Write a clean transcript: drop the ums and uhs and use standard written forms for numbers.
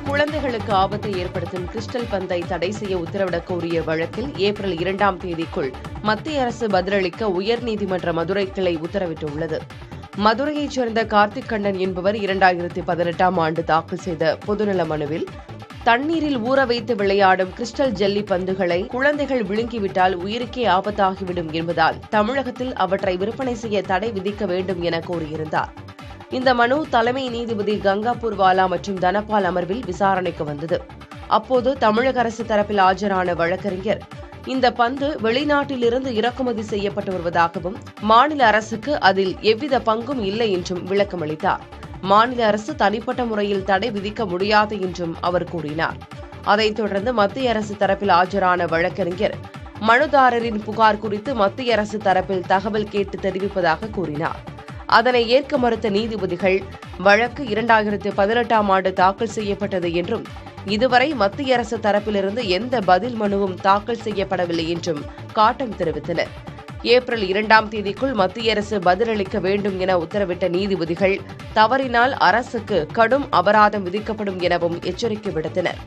குழந்தைகளுக்கு ஆபத்தை ஏற்படுத்தும் கிறிஸ்டல் பந்தை தடை செய்ய உத்தரவிடக் கோரிய வழக்கில் ஏப்ரல் 2ஆம் தேதிக்குள் மத்திய அரசு பதிலளிக்க உயர்நீதிமன்ற மதுரை கிளை உத்தரவிட்டுள்ளது. மதுரையைச் சேர்ந்த கார்த்திக் கண்ணன் என்பவர் 2018ஆம் ஆண்டு தாக்கல் செய்த பொதுநல மனுவில் தண்ணீரில் ஊற வைத்து விளையாடும் கிறிஸ்டல் ஜெல்லி பந்துகளை குழந்தைகள் விழுங்கிவிட்டால் உயிருக்கே ஆபத்தாகிவிடும் என்பதால் தமிழகத்தில் அவற்றை விற்பனை செய்ய தடை விதிக்க வேண்டும் என கோரியிருந்தார். இந்த மனு தலைமை நீதிபதி கங்காபூர் வாலா மற்றும் தனபால் அமர்வில் விசாரணைக்கு வந்தது. அப்போது தமிழக அரசு தரப்பில் ஆஜரான வழக்கறிஞர் இந்த பந்து வெளிநாட்டிலிருந்து இறக்குமதி செய்யப்பட்டு வருவதாகவும் மாநில அரசுக்கு அதில் எவ்வித பங்கும் இல்லை என்றும் விளக்கமளித்தார். மாநில அரசு தனிப்பட்ட முறையில் தடை விதிக்க முடியாது என்றும் அவர் கூறினார். அதைத் தொடர்ந்து மத்திய அரசு தரப்பில் ஆஜரான வழக்கறிஞர் மனுதாரரின் புகார் குறித்து மத்திய அரசு தரப்பில் தகவல் கேட்டு தெரிவிப்பதாக கூறினார். அதனை ஏற்க மறுத்த நீதிபதிகள் வழக்கு 2018ஆம் ஆண்டு தாக்கல் செய்யப்பட்டது என்றும் இதுவரை மத்திய அரசு தரப்பிலிருந்து எந்த பதில் மனுவும் தாக்கல் செய்யப்படவில்லை என்றும் காட்டம் தெரிவித்தனர். ஏப்ரல் 2ஆம் தேதிக்குள் மத்திய அரசு பதிலளிக்க வேண்டும் என உத்தரவிட்ட நீதிபதிகள் தவறினால் அரசுக்கு கடும் அபராதம் விதிக்கப்படும் எனவும் எச்சரிக்கை விடுத்தனர்.